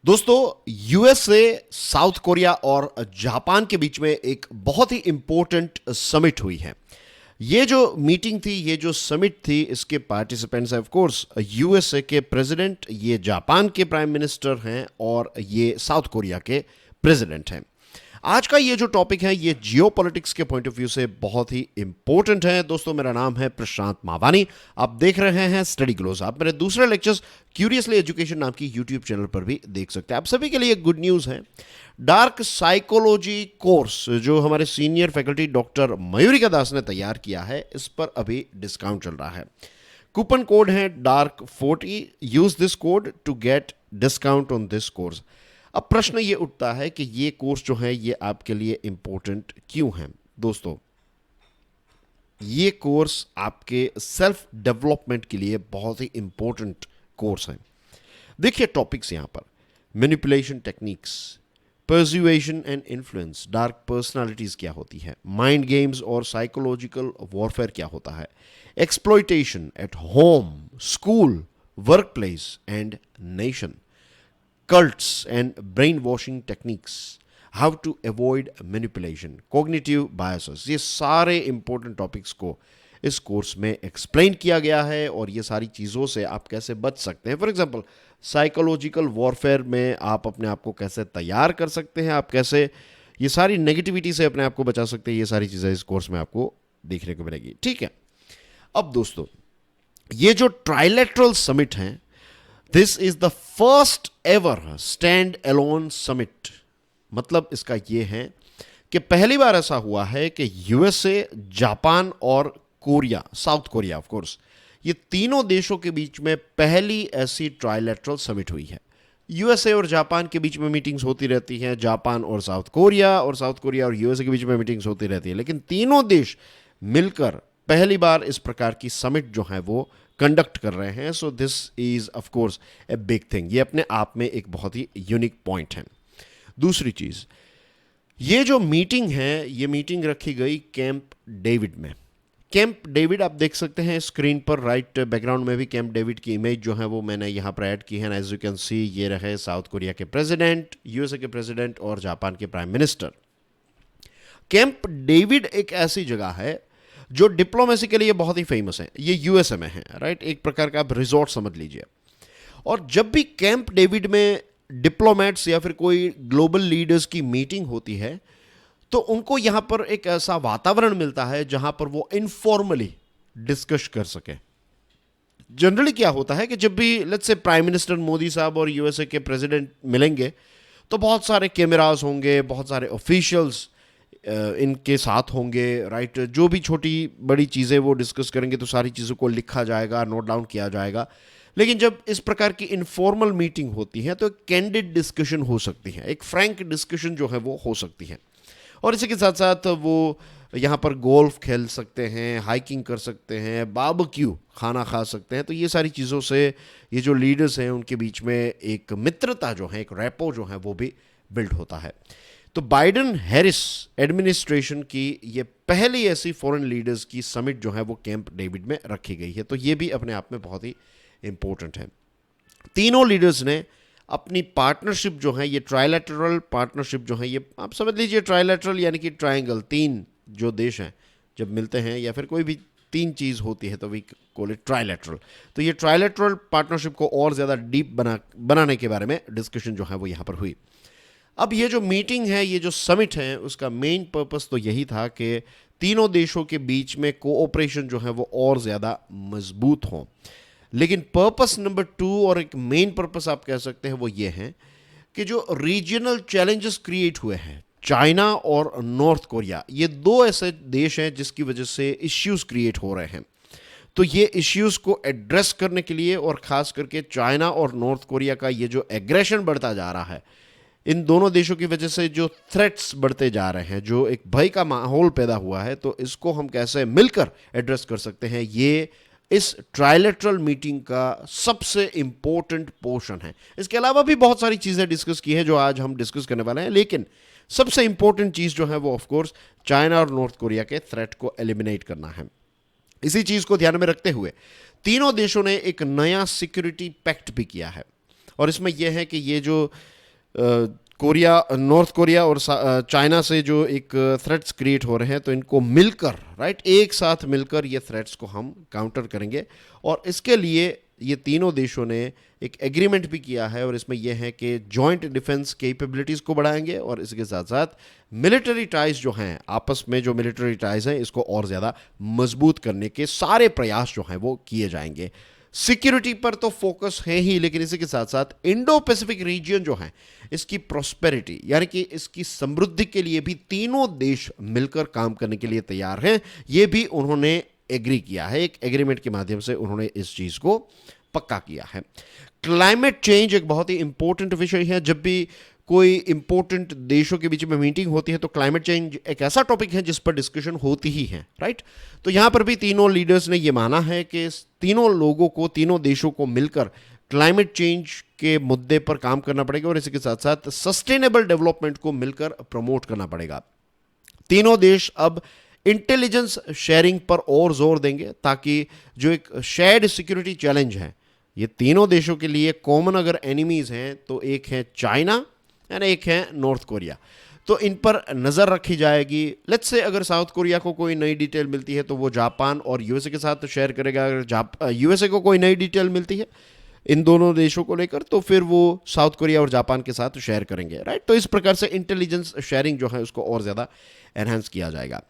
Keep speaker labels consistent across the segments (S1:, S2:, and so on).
S1: दोस्तों, USA, south Korea और Japan के बीच में एक बहुत ही इंपॉर्टेंट समिट हुई है। ये जो मीटिंग थी, ये जो समिट थी, इसके पार्टिसिपेंट्स हैं ऑफ कोर्स यूएसए के प्रेसिडेंट, ये जापान के प्राइम मिनिस्टर हैं और ये साउथ कोरिया के प्रेसिडेंट हैं। आज का ये जो टॉपिक है, ये जियोपॉलिटिक्स के पॉइंट ऑफ व्यू से बहुत ही इंपॉर्टेंट है। दोस्तों, मेरा नाम है प्रशांत मावानी, आप देख रहे हैं स्टडी ग्लोस। आप मेरे दूसरे लेक्चर्स क्यूरियसली एजुकेशन नाम की यूट्यूब चैनल पर भी देख सकते हैं। आप सभी के लिए गुड न्यूज़ है, डार्क साइकोलॉजी कोर्स जो हमारे सीनियर फैकल्टी डॉक्टर मयूरिका दास ने तैयार किया है, इस पर अभी डिस्काउंट चल रहा है। कूपन कोड है DARK40, use this code to get discount on this course. अब प्रश्न ये उठता है कि ये कोर्स जो है ये आपके लिए इंपॉर्टेंट क्यों है। दोस्तों, ये कोर्स आपके सेल्फ डेवलपमेंट के लिए बहुत ही इंपॉर्टेंट कोर्स है। देखिए टॉपिक्स यहां पर: manipulation techniques, persuasion and influence, dark personalities क्या होती है, माइंड गेम्स और साइकोलॉजिकल वॉरफेयर क्या होता है, exploitation at home, school, work place and nation, cults and brainwashing techniques, how to avoid manipulation, cognitive biases। ये सारे इंपॉर्टेंट टॉपिक्स को इस कोर्स में एक्सप्लेन किया गया है और ये सारी चीज़ों से आप कैसे बच सकते हैं। फॉर एग्जांपल, साइकोलॉजिकल वॉरफेयर में आप अपने आप को कैसे तैयार कर सकते हैं, आप कैसे ये सारी नेगेटिविटी से अपने आप को बचा सकते हैं, ये सारी चीज़ें इस कोर्स में आपको देखने को मिलेगी। ठीक है, अब दोस्तों, ये जो ट्राइलेटरल समिट है, this is the first ever stand alone summit. मतलब इसका यह है कि पहली बार ऐसा हुआ है कि यूएसए, जापान और Korea, south Korea of course, ये तीनों देशों के बीच में पहली ऐसी ट्राइलेटरल समिट हुई है। यूएसए और जापान के बीच में मीटिंग्स होती रहती हैं, जापान और साउथ कोरिया और यूएसए के बीच में मीटिंग्स होती रहती है, लेकिन तीनों देश मिलकर पहली बार इस प्रकार की समिट जो है वो कंडक्ट कर रहे हैं। So this is of course a big thing. ये अपने आप में एक बहुत ही यूनिक पॉइंट है। दूसरी चीज, ये जो मीटिंग है, ये मीटिंग रखी गई कैंप डेविड में। कैंप डेविड आप देख सकते हैं स्क्रीन पर, राइट बैकग्राउंड में भी कैंप डेविड की इमेज जो है वो मैंने यहाँ पर ऐड की है। एज यू कैन सी, ये रहे साउथ कोरिया के प्रेसिडेंट, यूएसए के प्रेसिडेंट और जापान के प्राइम मिनिस्टर। कैंप डेविड एक ऐसी जगह है जो डिप्लोमेसी के लिए बहुत ही फेमस है। ये यूएसए में है, राइट, एक प्रकार का आप रिजॉर्ट समझ लीजिए। और जब भी कैंप डेविड में डिप्लोमेट्स या फिर कोई ग्लोबल लीडर्स की मीटिंग होती है, तो उनको यहां पर एक ऐसा वातावरण मिलता है जहां पर वो इनफॉर्मली डिस्कस कर सके। जनरली क्या होता है कि जब भी let's say prime minister Modi साहब और यूएसए के प्रेसिडेंट मिलेंगे, तो बहुत सारे कैमरास होंगे, बहुत सारे ऑफिशियल्स इनके साथ होंगे, राइट। जो भी छोटी बड़ी चीज़ें वो डिस्कस करेंगे तो सारी चीज़ों को लिखा जाएगा, नोट डाउन किया जाएगा। लेकिन जब इस प्रकार की इनफॉर्मल मीटिंग होती है तो एक कैंडिड डिस्कशन हो सकती है, एक फ्रैंक डिस्कशन जो है वो हो सकती है। और इसी के साथ साथ वो यहाँ पर गोल्फ खेल सकते हैं, हाइकिंग कर सकते हैं, बारबेक्यू खाना खा सकते हैं। तो ये सारी चीज़ों से ये जो लीडर्स हैं उनके बीच में एक मित्रता जो है, एक रैपो जो है वो भी बिल्ड होता है। तो बाइडेन हैरिस एडमिनिस्ट्रेशन की ये पहली ऐसी फॉरेन लीडर्स की समिट जो है वो कैंप डेविड में रखी गई है। तो ये भी अपने आप में बहुत ही इंपॉर्टेंट है। तीनों लीडर्स ने अपनी पार्टनरशिप जो है, ये ट्राइलेटरल पार्टनरशिप जो है, ये आप समझ लीजिए ट्राइलेटरल यानी कि ट्रायंगल, तीन जो देश हैं जब मिलते हैं या फिर कोई भी तीन चीज़ होती है तो वी कॉल इट ट्राइलेटरल। तो ये ट्राइलेटरल पार्टनरशिप को और ज़्यादा डीप बनाने के बारे में डिस्कशन जो है वो यहाँ पर हुई। अब ये जो मीटिंग है, ये जो समिट है, उसका मेन पर्पस तो यही था कि तीनों देशों के बीच में कोऑपरेशन जो है वो और ज़्यादा मजबूत हो। लेकिन पर्पस नंबर 2 और एक मेन पर्पस आप कह सकते हैं वो ये है कि जो रीजनल चैलेंजेस क्रिएट हुए हैं, चाइना और नॉर्थ कोरिया, ये दो ऐसे देश हैं जिसकी वजह से इश्यूज क्रिएट हो रहे हैं। तो ये इश्यूज को एड्रेस करने के लिए, और ख़ास करके चाइना और नॉर्थ कोरिया का ये जो एग्रेशन बढ़ता जा रहा है, इन दोनों देशों की वजह से जो थ्रेट्स बढ़ते जा रहे हैं, जो एक भय का माहौल पैदा हुआ है, तो इसको हम कैसे मिलकर एड्रेस कर सकते हैं, ये इस ट्राइलेटरल मीटिंग का सबसे इंपॉर्टेंट पोर्शन है। इसके अलावा भी बहुत सारी चीज़ें डिस्कस की हैं जो आज हम डिस्कस करने वाले हैं, लेकिन सबसे इंपॉर्टेंट चीज़ जो है वो ऑफ कोर्स चाइना और नॉर्थ कोरिया के थ्रेट को एलिमिनेट करना है। इसी चीज़ को ध्यान में रखते हुए तीनों देशों ने एक नया सिक्योरिटी पैक्ट भी किया है, और इसमें यह है कि ये जो कोरिया, नॉर्थ कोरिया और चाइना से जो एक थ्रेट्स क्रिएट हो रहे हैं, तो इनको मिलकर, राइट, एक साथ मिलकर ये थ्रेट्स को हम काउंटर करेंगे। और इसके लिए ये तीनों देशों ने एक एग्रीमेंट भी किया है, और इसमें यह है कि जॉइंट डिफेंस कैपेबिलिटीज़ को बढ़ाएंगे, और इसके साथ साथ मिलिट्री टाइज जो हैं, आपस में जो मिलिट्री टाइज हैं, इसको और ज़्यादा मजबूत करने के सारे प्रयास जो हैं वो किए जाएंगे। सिक्योरिटी पर तो फोकस है ही, लेकिन इसी के साथ साथ इंडो पैसिफिक रीजन जो है, इसकी प्रॉस्पेरिटी यानी कि इसकी समृद्धि के लिए भी तीनों देश मिलकर काम करने के लिए तैयार हैं। ये भी उन्होंने एग्री किया है, एक एग्रीमेंट के माध्यम से उन्होंने इस चीज़ को पक्का किया है। क्लाइमेट चेंज एक बहुत ही इंपॉर्टेंट विषय है। जब भी कोई इंपॉर्टेंट देशों के बीच में मीटिंग होती है तो क्लाइमेट चेंज एक ऐसा टॉपिक है जिस पर डिस्कशन होती ही है, राइट। तो यहां पर भी तीनों लीडर्स ने यह माना है कि तीनों लोगों को, तीनों देशों को मिलकर क्लाइमेट चेंज के मुद्दे पर काम करना पड़ेगा, और इसके साथ साथ सस्टेनेबल डेवलपमेंट को मिलकर प्रमोट करना पड़ेगा। तीनों देश अब इंटेलिजेंस शेयरिंग पर और जोर देंगे, ताकि जो एक शेयर्ड सिक्योरिटी चैलेंज है, ये तीनों देशों के लिए कॉमन अगर एनिमीज हैं तो एक है चाइना और एक है नॉर्थ कोरिया, तो इन पर नज़र रखी जाएगी। लेट्स से अगर साउथ कोरिया को कोई नई डिटेल मिलती है तो वो जापान और यूएसए के साथ शेयर करेगा। अगर यूएसए को कोई नई डिटेल मिलती है इन दोनों देशों को लेकर, तो फिर वो साउथ कोरिया और जापान के साथ शेयर करेंगे, राइट। तो इस प्रकार से इंटेलिजेंस शेयरिंग जो है उसको और ज़्यादा एनहांस किया जाएगा।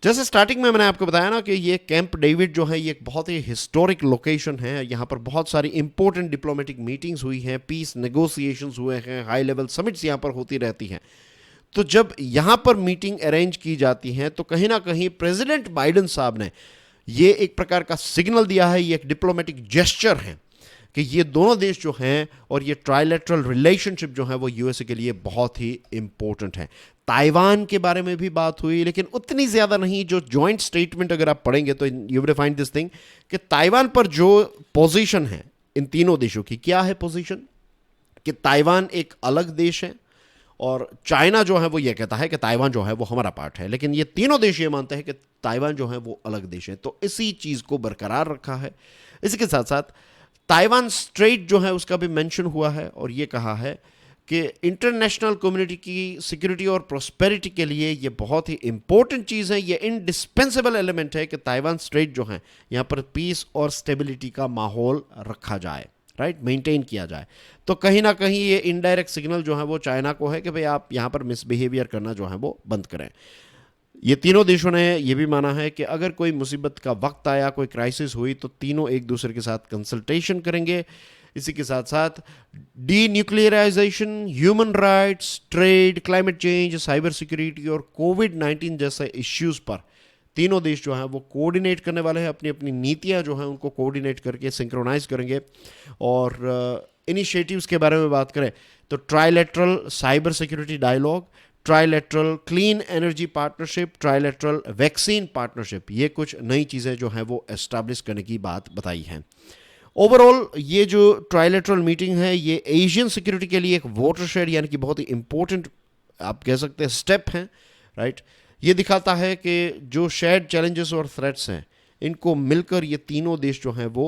S1: जैसे स्टार्टिंग में मैंने आपको बताया ना कि ये कैंप डेविड जो है ये एक बहुत ही हिस्टोरिक लोकेशन है। यहाँ पर बहुत सारी इंपॉर्टेंट डिप्लोमेटिक मीटिंग्स हुई हैं, पीस नेगोशिएशंस हुए हैं, हाई लेवल समिट्स यहाँ पर होती रहती हैं। तो जब यहाँ पर मीटिंग अरेंज की जाती हैं तो कहीं ना कहीं प्रेसिडेंट बाइडेन साहब ने ये एक प्रकार का सिग्नल दिया है, ये एक डिप्लोमेटिक जेस्चर है कि ये दोनों देश जो हैं और ये ट्राइलेटरल रिलेशनशिप जो है वो यूएसए के लिए बहुत ही इंपॉर्टेंट है। ताइवान के बारे में भी बात हुई, लेकिन उतनी ज़्यादा नहीं। जो जॉइंट स्टेटमेंट अगर आप पढ़ेंगे तो you will find this thing कि ताइवान पर जो पोजीशन है इन तीनों देशों की, क्या है पोजीशन कि ताइवान एक अलग देश है, और चाइना जो है वो ये कहता है कि ताइवान जो है वो हमारा पार्ट है, लेकिन ये तीनों देश ये मानते हैं कि ताइवान जो है वो अलग देश है। तो इसी चीज़ को बरकरार रखा है। इसके साथ साथ ताइवान स्ट्रेट जो है उसका भी मेंशन हुआ है, और ये कहा है कि इंटरनेशनल कम्युनिटी की सिक्योरिटी और प्रोस्पेरिटी के लिए ये बहुत ही इंपॉर्टेंट चीज़ है, ये इंडिस्पेंसेबल एलिमेंट है कि ताइवान स्ट्रेट जो है यहाँ पर पीस और स्टेबिलिटी का माहौल रखा जाए, राइट, मेंटेन किया जाए। तो कहीं ना कहीं ये इनडायरेक्ट सिग्नल जो है वो चाइना को है कि भाई आप यहाँ पर मिसबिहेवियर करना जो है वो बंद करें। ये तीनों देशों ने यह भी माना है कि अगर कोई मुसीबत का वक्त आया, कोई क्राइसिस हुई, तो तीनों एक दूसरे के साथ कंसल्टेशन करेंगे। इसी के साथ साथ D nuclearization, human rights, trade, climate change, cyber security और कोविड-19 जैसे इश्यूज पर तीनों देश जो हैं वो कोऑर्डिनेट करने वाले हैं। अपनी अपनी नीतियां जो हैं उनको कोऑर्डिनेट करके सिंक्रोनाइज करेंगे। और इनिशिएटिव्स के बारे में बात करें तो trilateral cyber security dialogue, trilateral clean energy partnership, trilateral vaccine partnership, ये कुछ नई चीज़ें जो हैं वो एस्टैब्लिश करने की बात बताई हैं। ओवरऑल ये जो ट्राइलेटरल मीटिंग है ये एशियन सिक्योरिटी के लिए एक वाटरशेड यानी कि बहुत ही इंपॉर्टेंट आप कह सकते हैं स्टेप हैं, राइट। ये दिखाता है कि जो शेयर्ड चैलेंजेस और थ्रेट्स हैं इनको मिलकर ये तीनों देश जो हैं वो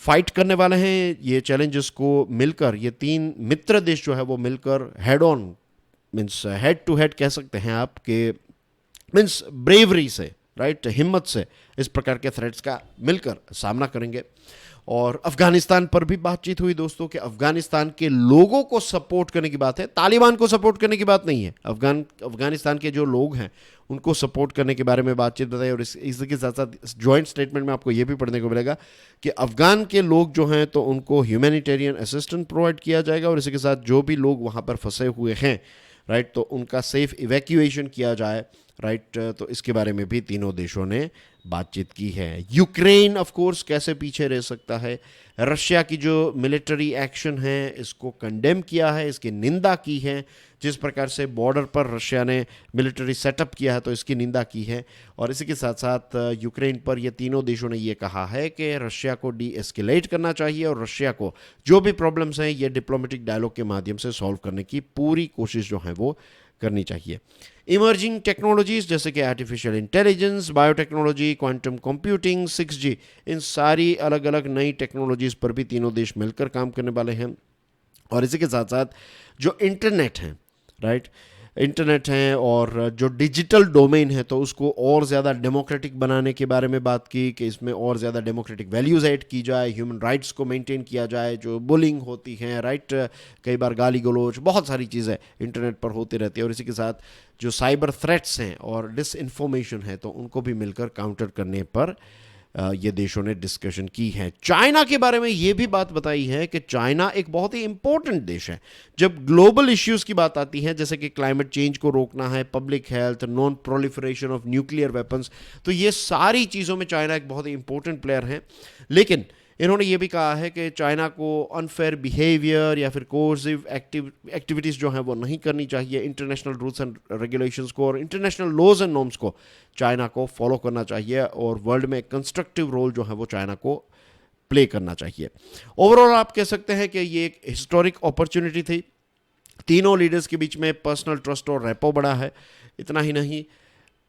S1: फाइट करने वाले हैं। ये चैलेंजेस को मिलकर ये तीन मित्र देश जो है वो मिलकर head on means head to head कह सकते हैं आप कि मीन्स ब्रेवरी से, राइट, हिम्मत से इस प्रकार के थ्रेट्स का मिलकर सामना करेंगे। और अफगानिस्तान पर भी बातचीत हुई दोस्तों कि अफगानिस्तान के लोगों को सपोर्ट करने की बात है, तालिबान को सपोर्ट करने की बात नहीं है। अफगानिस्तान के जो लोग हैं उनको सपोर्ट करने के बारे में बातचीत बताई। और इसके साथ साथ जॉइंट स्टेटमेंट में आपको ये भी पढ़ने को मिलेगा कि अफगान के लोग जो हैं तो उनको ह्यूमैनिटेरियन असिस्टेंस प्रोवाइड किया जाएगा, और इसके साथ जो भी लोग वहाँ पर फंसे हुए हैं, राइट, तो उनका सेफ इवैक्यूएशन किया जाए, राइट। तो इसके बारे में भी तीनों देशों ने बातचीत की है। यूक्रेन ऑफ कोर्स कैसे पीछे रह सकता है। रशिया की जो मिलिट्री एक्शन है इसको कंडेम किया है, इसकी निंदा की है। जिस प्रकार से बॉर्डर पर रशिया ने मिलिट्री सेटअप किया है तो इसकी निंदा की है। और इसी के साथ साथ यूक्रेन पर ये तीनों देशों ने ये कहा है कि रशिया को डी एस्केलेट करना चाहिए, और रशिया को जो भी प्रॉब्लम्स हैं ये डिप्लोमेटिक डायलॉग के माध्यम से सॉल्व करने की पूरी कोशिश जो है वो करनी चाहिए। इमर्जिंग टेक्नोलॉजीज जैसे कि artificial intelligence, biotechnology, quantum computing, 6G, इन सारी अलग अलग नई टेक्नोलॉजीज पर भी तीनों देश मिलकर काम करने वाले हैं। और इसी के साथ साथ जो इंटरनेट है, राइट, इंटरनेट है और जो डिजिटल डोमेन है, तो उसको और ज़्यादा डेमोक्रेटिक बनाने के बारे में बात की कि इसमें और ज़्यादा डेमोक्रेटिक वैल्यूज़ ऐड की जाए, ह्यूमन राइट्स को मेंटेन किया जाए, जो बुलिंग होती है, राइट, कई बार गाली गलौज, बहुत सारी चीज़ें इंटरनेट पर होती रहती है। और इसी के साथ जो साइबर थ्रेट्स हैं और डिसइंफॉर्मेशन है, तो उनको भी मिलकर काउंटर करने पर ये देशों ने डिस्कशन की है। चाइना के बारे में ये भी बात बताई है कि चाइना एक बहुत ही इंपॉर्टेंट देश है जब ग्लोबल इश्यूज की बात आती है, जैसे कि क्लाइमेट चेंज को रोकना है, public health, non proliferation of nuclear weapons, तो ये सारी चीज़ों में चाइना एक बहुत ही इंपॉर्टेंट प्लेयर है। लेकिन इन्होंने ये भी कहा है कि चाइना को अनफेयर बिहेवियर या फिर कोर्सिव एक्टिविटीज़ जो हैं वो नहीं करनी चाहिए, इंटरनेशनल रूल्स एंड रेगुलेशंस को और इंटरनेशनल लॉज एंड नॉर्म्स को चाइना को फॉलो करना चाहिए और वर्ल्ड में कंस्ट्रक्टिव रोल जो है वो चाइना को प्ले करना चाहिए। ओवरऑल आप कह सकते हैं कि ये एक हिस्टोरिक अपॉर्चुनिटी थी, तीनों लीडर्स के बीच में पर्सनल ट्रस्ट और रेपो बढ़ा है। इतना ही नहीं,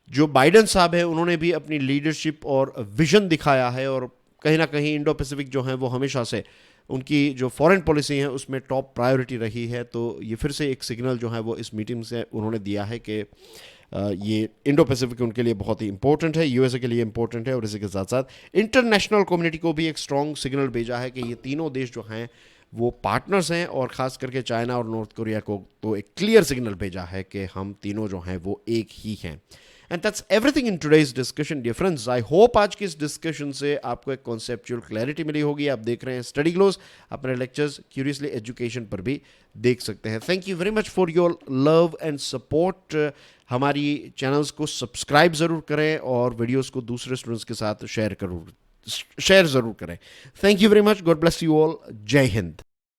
S1: जो बाइडेन साहब है उन्होंने भी अपनी लीडरशिप और विजन दिखाया है और कहीं ना कहीं इंडो पैसिफिक जो है वो हमेशा से उनकी जो फॉरेन पॉलिसी है उसमें टॉप प्रायोरिटी रही है। तो ये फिर से एक सिग्नल जो है वो इस मीटिंग से उन्होंने दिया है कि ये इंडो पैसिफिक उनके लिए बहुत ही इंपॉर्टेंट है, यूएसए के लिए इंपॉर्टेंट है और इसी के साथ साथ इंटरनेशनल कम्युनिटी को भी एक स्ट्रॉन्ग सिग्नल भेजा है कि ये तीनों देश जो हैं वो पार्टनर्स हैं और ख़ास करके चाइना और नॉर्थ कोरिया को तो एक क्लियर सिग्नल भेजा है कि हम तीनों जो हैं वो एक ही हैं। And that's everything in today's discussion dear friends. I hope आज की इस डिस्कशन से आपको एक कॉन्सेप्चुअल क्लैरिटी मिली होगी। आप देख रहे हैं स्टडी ग्लोज, अपने लेक्चर्स क्यूरियसली एजुकेशन पर भी देख सकते हैं। Thank you very much for your love and support. हमारी चैनल्स को सब्सक्राइब ज़रूर करें और वीडियोस को दूसरे स्टूडेंट्स के साथ शेयर ज़रूर करें। Thank you very much. God bless you all. जय हिंद।